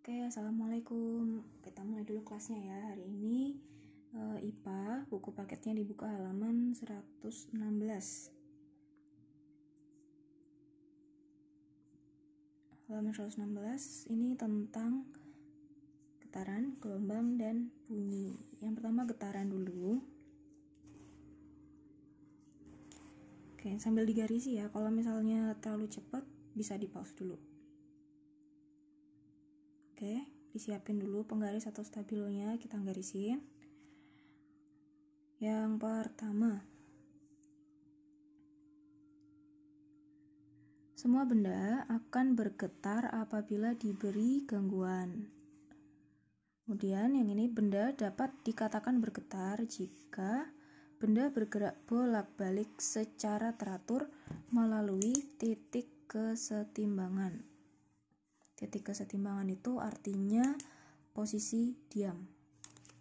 Oke, assalamualaikum. Kita mulai dulu kelasnya ya. Hari ini IPA, buku paketnya dibuka halaman 116. Halaman 116 ini tentang getaran, gelombang, dan bunyi. Yang pertama getaran dulu. Oke, sambil digarisi ya. Kalau misalnya terlalu cepat bisa di pause dulu. Oke, disiapin dulu penggaris atau stabilonya, kita garisin. Yang pertama, semua benda akan bergetar apabila diberi gangguan. Kemudian yang ini, benda dapat dikatakan bergetar jika benda bergerak bolak-balik secara teratur melalui titik kesetimbangan. Titik kesetimbangan itu artinya posisi diam,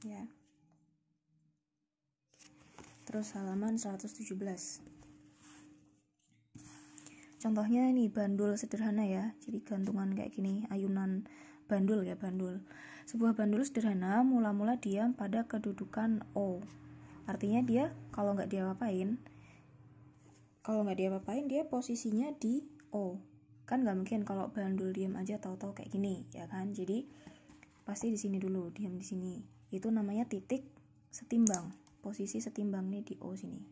ya. Terus halaman 117. Contohnya ini bandul sederhana ya. Jadi gantungan kayak gini, ayunan bandul ya, bandul. Sebuah bandul sederhana mula-mula diam pada kedudukan O. Artinya dia kalau nggak diapa-apain dia posisinya di O. Kan nggak mungkin kalau bandul diam aja tahu-tahu kayak gini, ya kan? Jadi pasti di sini dulu, diam di sini. Itu namanya titik setimbang. Posisi setimbang nih di O sini.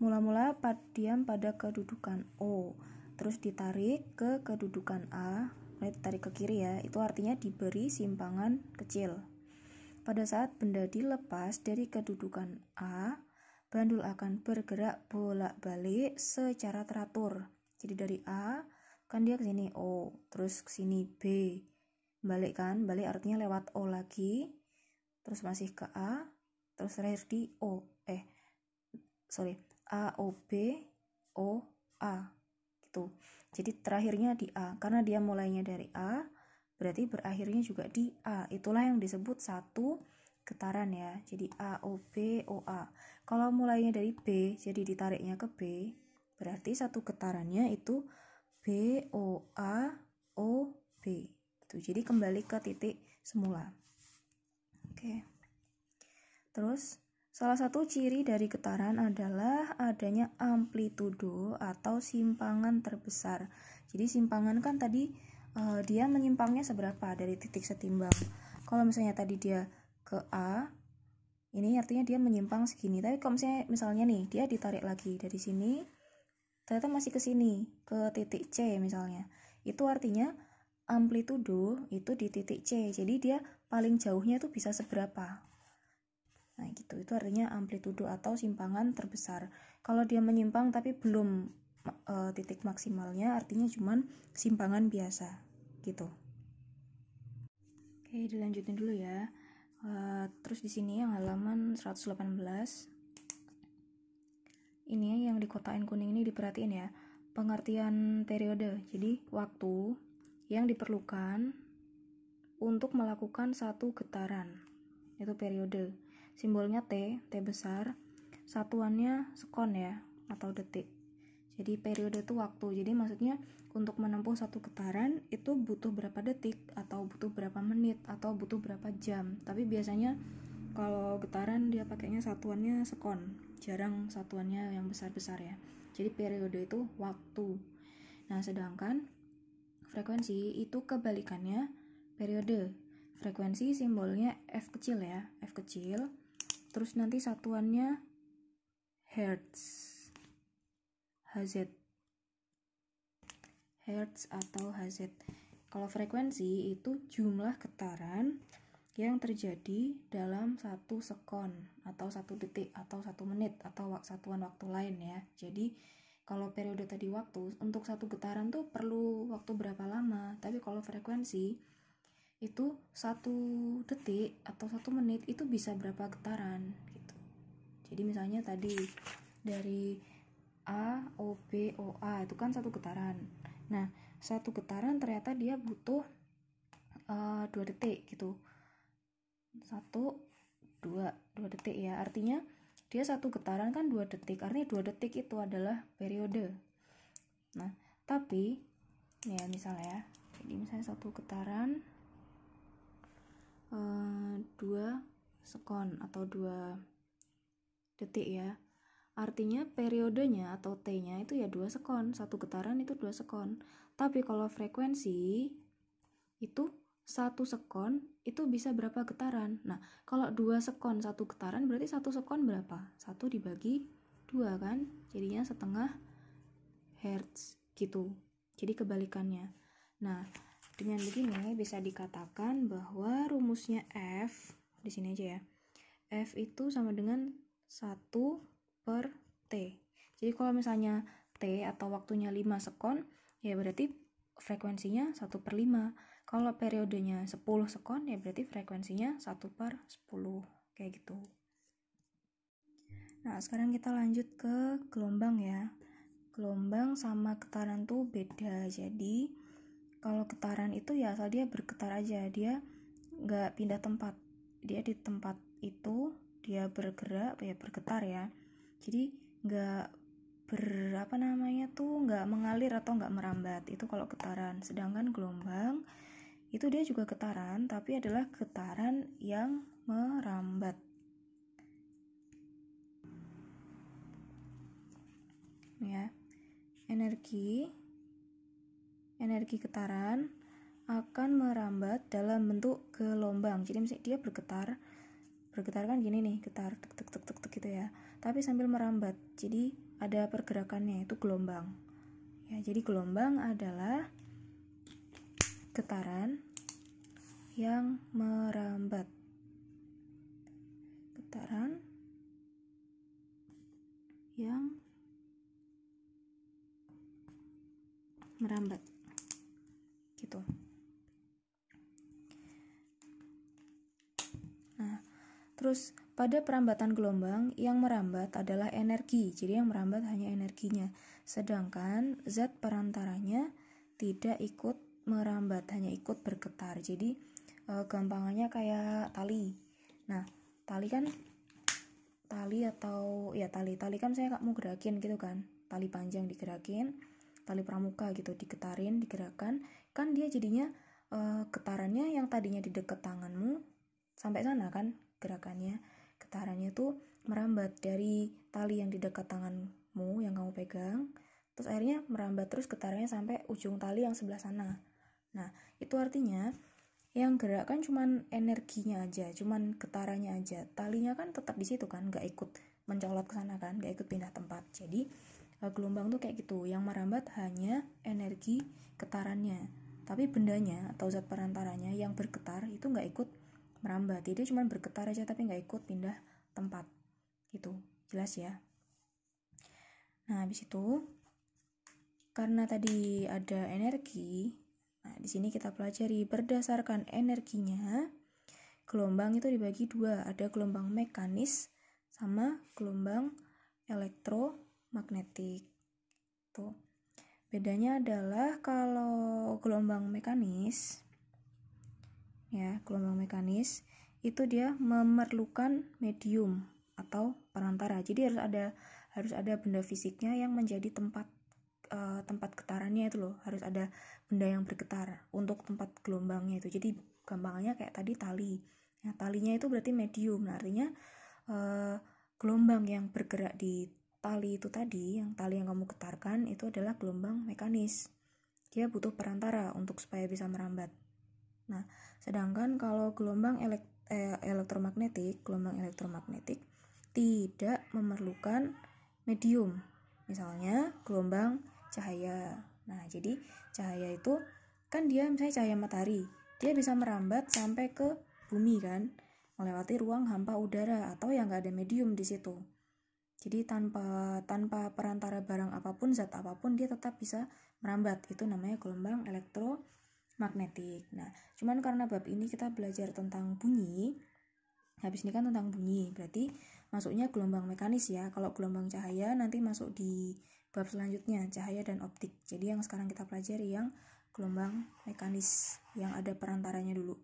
Mula-mula diam pada kedudukan O, terus ditarik ke kedudukan A, ditarik ke kiri ya. Itu artinya diberi simpangan kecil. Pada saat benda dilepas dari kedudukan A, bandul akan bergerak bolak-balik secara teratur. Jadi dari A kan dia ke sini O, terus ke sini B. Balik kan? Balik artinya lewat O lagi. Terus masih ke A, terus terakhir di O. A O B O A gitu. Jadi terakhirnya di A. Karena dia mulainya dari A, berarti berakhirnya juga di A. Itulah yang disebut satu getaran ya. Jadi A O B O A. Kalau mulainya dari B, jadi ditariknya ke B, berarti satu getarannya itu B O A O B. Gitu. Jadi kembali ke titik semula. Oke. Terus salah satu ciri dari getaran adalah adanya amplitudo atau simpangan terbesar. Jadi simpangan kan tadi dia menyimpangnya seberapa dari titik setimbang. Kalau misalnya tadi dia ke A, ini artinya dia menyimpang segini. Tapi kalau misalnya nih dia ditarik lagi dari sini, ternyata masih ke sini, ke titik C misalnya. Itu artinya amplitudo itu di titik C. Jadi dia paling jauhnya itu bisa seberapa. Nah gitu, itu artinya amplitudo atau simpangan terbesar. Kalau dia menyimpang tapi belum titik maksimalnya, artinya cuman simpangan biasa gitu. Oke, dilanjutin dulu ya. Terus di sini yang halaman 118. Ini yang di kotain kuning ini diperhatiin ya. Pengertian periode. Jadi waktu yang diperlukan untuk melakukan satu getaran. Itu periode. Simbolnya T besar. Satuannya sekon ya, atau detik. Jadi periode itu waktu. Jadi maksudnya untuk menempuh satu getaran itu butuh berapa detik, atau butuh berapa menit, atau butuh berapa jam. Tapi biasanya kalau getaran dia pakainya satuannya sekon, jarang satuannya yang besar-besar ya. Jadi periode itu waktu. Nah, sedangkan frekuensi itu kebalikannya periode. Frekuensi simbolnya F kecil ya, F kecil. Terus nanti satuannya hertz, Hz. Hertz atau Hz. Kalau frekuensi itu jumlah getaran yang terjadi dalam satu sekon atau satu detik atau satu menit atau satuan waktu lain ya. Jadi kalau periode tadi waktu, untuk satu getaran tuh perlu waktu berapa lama. Tapi kalau frekuensi itu satu detik atau satu menit itu bisa berapa getaran gitu. Jadi misalnya tadi dari A O B O A itu kan satu getaran. Nah satu getaran ternyata dia butuh 2 detik gitu. 2 detik ya, artinya dia satu getaran kan 2 detik, artinya 2 detik itu adalah periode. Nah tapi ya misalnya Jadi misalnya satu getaran 2 sekon atau 2 detik ya. Artinya periodenya atau T-nya itu ya 2 sekon. Satu getaran itu 2 sekon. Tapi kalau frekuensi itu 1 sekon itu bisa berapa getaran? Nah, kalau 2 sekon 1 getaran berarti 1 sekon berapa? 1 dibagi 2 kan? Jadinya setengah hertz gitu. Jadi kebalikannya. Nah, dengan begini bisa dikatakan bahwa rumusnya F, di sini aja ya. F itu sama dengan 1 per T. Jadi kalau misalnya T atau waktunya 5 sekon, ya berarti frekuensinya 1 per 5. Kalau periodenya 10 sekon, ya berarti frekuensinya 1 per 10. Kayak gitu. Nah, sekarang kita lanjut ke gelombang ya. Gelombang sama getaran tuh beda. Jadi kalau getaran itu ya asal dia bergetar aja, dia nggak pindah tempat, dia di tempat itu dia bergerak ya, bergetar ya. Jadi nggak nggak mengalir atau nggak merambat, itu kalau getaran. Sedangkan gelombang itu dia juga getaran, tapi adalah getaran yang merambat ya. Energi getaran akan merambat dalam bentuk gelombang. Jadi misalnya dia bergetar kan gini nih, getar tek tek tek tek tek gitu ya. Tapi sambil merambat. Jadi ada pergerakannya, itu gelombang. Ya, jadi gelombang adalah getaran yang merambat. Getaran yang merambat. Gitu. Nah, terus pada perambatan gelombang yang merambat adalah energi. Jadi yang merambat hanya energinya. Sedangkan zat perantaranya tidak ikut merambat, hanya ikut bergetar. Jadi gampangannya kayak tali. Nah, tali kan tali kan saya mau gerakin gitu kan. Tali panjang digerakin, tali pramuka gitu digetarin, digerakkan, kan dia jadinya getarannya yang tadinya di dekat tanganmu sampai sana kan gerakannya. Getarannya tuh merambat dari tali yang di dekat tanganmu yang kamu pegang, terus akhirnya merambat terus getarannya sampai ujung tali yang sebelah sana. Nah, itu artinya yang gerak kan cuman energinya aja, cuman getarannya aja. Talinya kan tetap di situ kan, nggak ikut mencolot ke sana kan, nggak ikut pindah tempat. Jadi gelombang tuh kayak gitu, yang merambat hanya energi getarannya. Tapi bendanya atau zat perantaranya yang bergetar itu nggak ikut merambat. Dia cuma bergetar aja tapi nggak ikut pindah tempat. Gitu, jelas ya. Nah, habis itu karena tadi ada energi, nah di sini kita pelajari berdasarkan energinya, gelombang itu dibagi dua, ada gelombang mekanis sama gelombang elektromagnetik. Tuh. Bedanya adalah kalau gelombang mekanis itu dia memerlukan medium atau perantara. Jadi harus ada benda fisiknya yang menjadi tempat getarannya itu loh, harus ada benda yang bergetar untuk tempat gelombangnya itu. Jadi gampangannya kayak tadi tali. Nah, talinya itu berarti medium. Nah, artinya gelombang yang bergerak di tali itu tadi, yang tali yang kamu getarkan itu adalah gelombang mekanis. Dia butuh perantara untuk supaya bisa merambat. Nah, sedangkan kalau gelombang elektromagnetik tidak memerlukan medium. Misalnya gelombang cahaya. Nah, jadi cahaya itu kan dia misalnya cahaya matahari, dia bisa merambat sampai ke bumi kan, melewati ruang hampa udara atau yang nggak ada medium di situ. Jadi tanpa perantara barang apapun, zat apapun, dia tetap bisa merambat. Itu namanya gelombang elektromagnetik. Nah, cuman karena bab ini kita belajar tentang bunyi, habis ini kan tentang bunyi, berarti masuknya gelombang mekanis ya. Kalau gelombang cahaya nanti masuk di bab selanjutnya, cahaya dan optik. Jadi yang sekarang kita pelajari yang gelombang mekanis yang ada perantaranya dulu.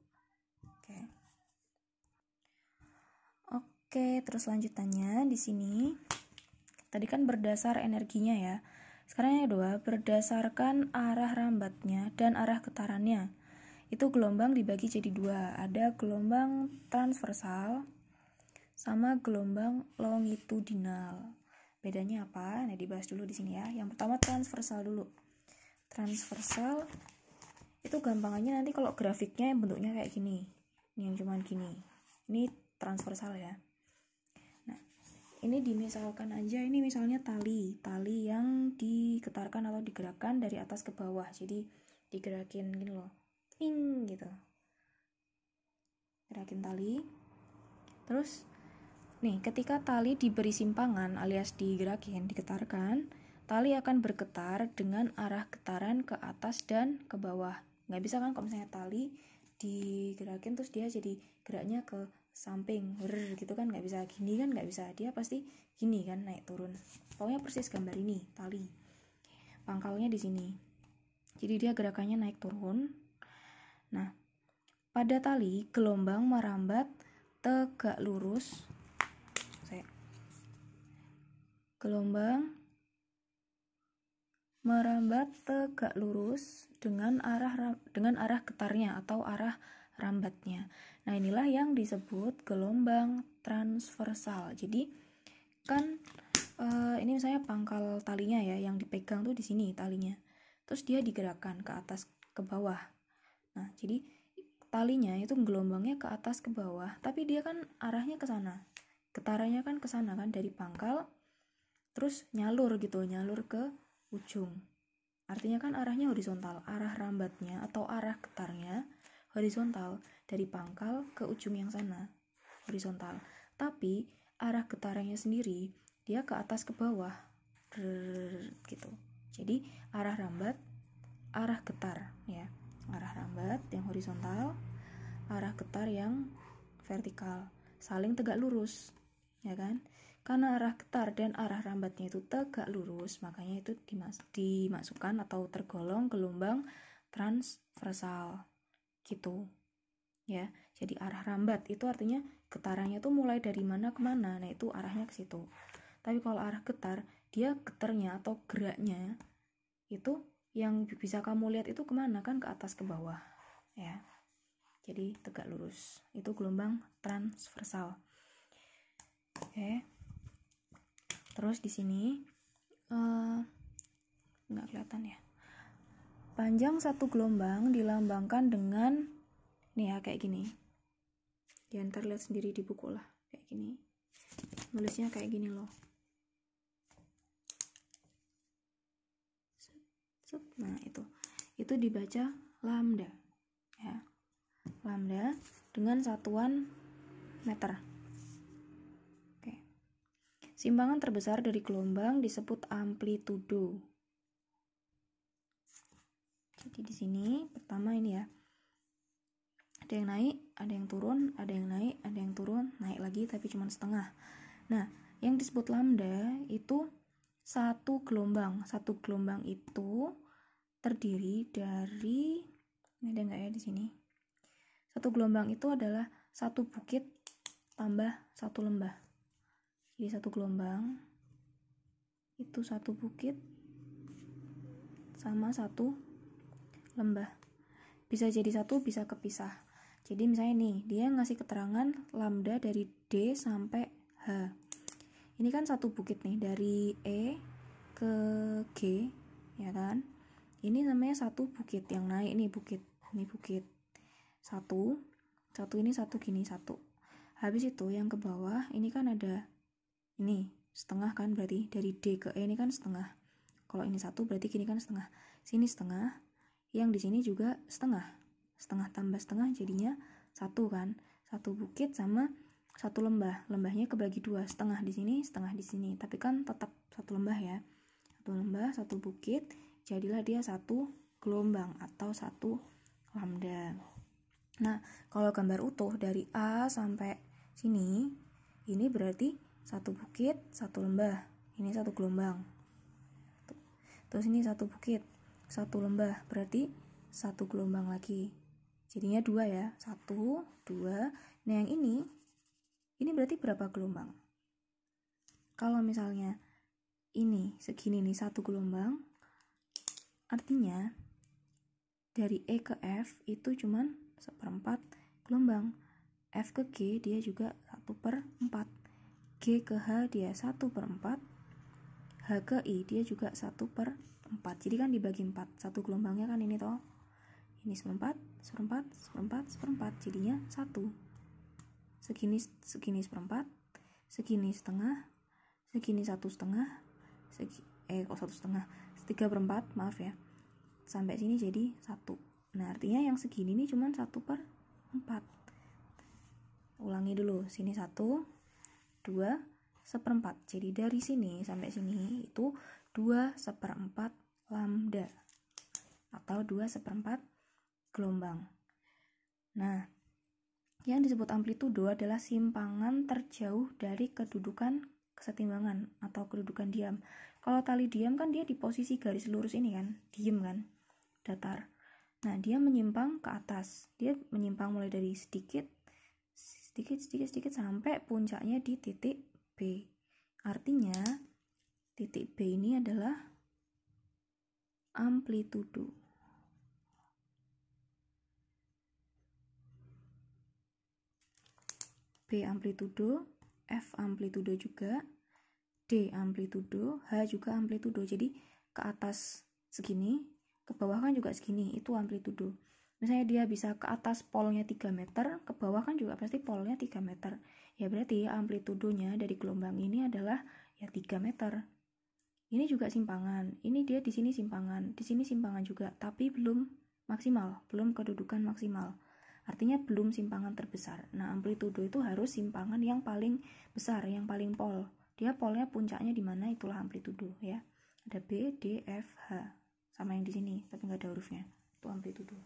Oke, terus lanjutannya di sini. Tadi kan berdasar energinya ya. Sekarang yang kedua, berdasarkan arah rambatnya dan arah getarannya. Itu gelombang dibagi jadi dua. Ada gelombang transversal sama gelombang longitudinal. Bedanya apa? Nah, dibahas dulu di sini ya. Yang pertama transversal dulu. Transversal itu gampangannya nanti kalau grafiknya bentuknya kayak gini. Ini yang cuman gini. Ini transversal ya. Nah, ini dimisalkan aja, ini misalnya tali yang digetarkan atau digerakkan dari atas ke bawah. Jadi digerakin gini loh. Ting gitu. Gerakin tali. Terus nih, ketika tali diberi simpangan alias digerakin, digetarkan, tali akan bergetar dengan arah getaran ke atas dan ke bawah. Nggak bisa kan kalau misalnya tali digerakin terus dia jadi geraknya ke samping, gitu kan nggak bisa. Gini kan nggak bisa, dia pasti gini kan, naik turun. Pokoknya persis gambar ini, tali. Pangkalnya di sini. Jadi dia gerakannya naik turun. Nah, pada tali gelombang merambat tegak lurus. Gelombang merambat tegak lurus dengan arah getarnya atau arah rambatnya. Nah, inilah yang disebut gelombang transversal. Jadi kan ini misalnya pangkal talinya ya, yang dipegang tuh di sini talinya. Terus dia digerakkan ke atas ke bawah. Nah, jadi talinya itu gelombangnya ke atas ke bawah, tapi dia kan arahnya ke sana. Getarannya kan ke sana kan, dari pangkal terus nyalur ke ujung. Artinya kan arahnya horizontal, arah rambatnya atau arah getarnya horizontal, dari pangkal ke ujung yang sana, horizontal. Tapi arah getarannya sendiri dia ke atas ke bawah, gitu. Jadi arah rambat, arah getar ya, arah rambat yang horizontal, arah getar yang vertikal, saling tegak lurus, ya kan? Karena arah getar dan arah rambatnya itu tegak lurus, makanya itu dimasukkan atau tergolong gelombang transversal, gitu. Ya, jadi arah rambat itu artinya getarannya tuh mulai dari mana ke mana, nah itu arahnya ke situ. Tapi kalau arah getar, dia getarnya atau geraknya itu yang bisa kamu lihat itu kemana kan, ke atas ke bawah, ya. Jadi tegak lurus, itu gelombang transversal. Oke. Terus di sini nggak kelihatan ya. Panjang satu gelombang dilambangkan dengan nih ya, kayak gini. Ya, ntar lihat sendiri di buku lah, kayak gini. Nulisnya kayak gini loh. Nah, itu dibaca lambda ya. Lambda dengan satuan meter. Simpangan terbesar dari gelombang disebut amplitudo. Jadi di sini pertama ini ya. Ada yang naik, ada yang turun, ada yang naik, ada yang turun, naik lagi tapi cuma setengah. Nah, yang disebut lambda itu satu gelombang. Satu gelombang itu terdiri dari, ini ada nggak ya di sini? Satu gelombang itu adalah satu bukit tambah satu lembah. Jadi satu gelombang itu satu bukit sama satu lembah. Bisa jadi satu, bisa kepisah. Jadi misalnya nih, dia ngasih keterangan lambda dari D sampai H. Ini kan satu bukit nih, dari E ke G, ya kan? Ini namanya satu bukit, yang naik nih bukit. Ini bukit. Satu ini satu gini, satu. Habis itu yang ke bawah, ini kan ada ini setengah kan, berarti dari D ke E ini kan setengah. Kalau ini satu berarti gini kan setengah. Sini setengah, yang di sini juga setengah. Setengah tambah setengah jadinya satu kan. Satu bukit sama satu lembah. Lembahnya kebagi dua, setengah di sini, setengah di sini. Tapi kan tetap satu lembah ya. Satu lembah, satu bukit, jadilah dia satu gelombang atau satu lambda. Nah, kalau gambar utuh dari A sampai sini, ini berarti satu bukit, satu lembah. Ini satu gelombang. Terus ini satu bukit, satu lembah, berarti satu gelombang lagi. Jadinya dua ya, satu, dua. Nah yang ini berarti berapa gelombang? Kalau misalnya ini segini nih, satu gelombang, artinya dari E ke F itu cuman 1/4 gelombang. F ke G dia juga 1/4. G ke H dia 1/4. H ke I dia juga 1/4. Jadi kan dibagi 4. Satu gelombangnya kan ini toh. Ini 1/4, 1/4, 1/4, 1/4. Jadinya 1. Segini 1/4, segini setengah, segini 1/2, kok 1/2, 3/4, maaf ya, sampai sini jadi 1. Nah artinya yang segini ini cuma 1/4. Ulangi dulu, sini 1, 2, 1/4. Jadi dari sini sampai sini itu 2/4 lambda atau 2/4 gelombang. Nah, yang disebut amplitudo adalah simpangan terjauh dari kedudukan kesetimbangan atau kedudukan diam. Kalau tali diam kan dia di posisi garis lurus ini kan, diem kan, datar. Nah, dia menyimpang ke atas. Dia menyimpang mulai dari sedikit sampai puncaknya di titik B. Artinya, titik B ini adalah amplitudo. B amplitudo, F amplitudo juga, D amplitudo, H juga amplitudo. Jadi ke atas segini, ke bawah kan juga segini, itu amplitudo. Misalnya dia bisa ke atas polnya 3 meter, ke bawah kan juga pasti polnya 3 meter. Ya berarti amplitudonya dari gelombang ini adalah ya 3 meter. Ini juga simpangan. Ini dia di sini simpangan, di sini simpangan juga, tapi belum maksimal, belum kedudukan maksimal. Artinya belum simpangan terbesar. Nah, amplitudo itu harus simpangan yang paling besar, yang paling pol. Dia polnya puncaknya di mana, itulah amplitudo ya. Ada B, D, F, H. Sama yang di sini, tapi nggak ada hurufnya. Itu amplitudo.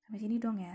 Sampai sini dong ya.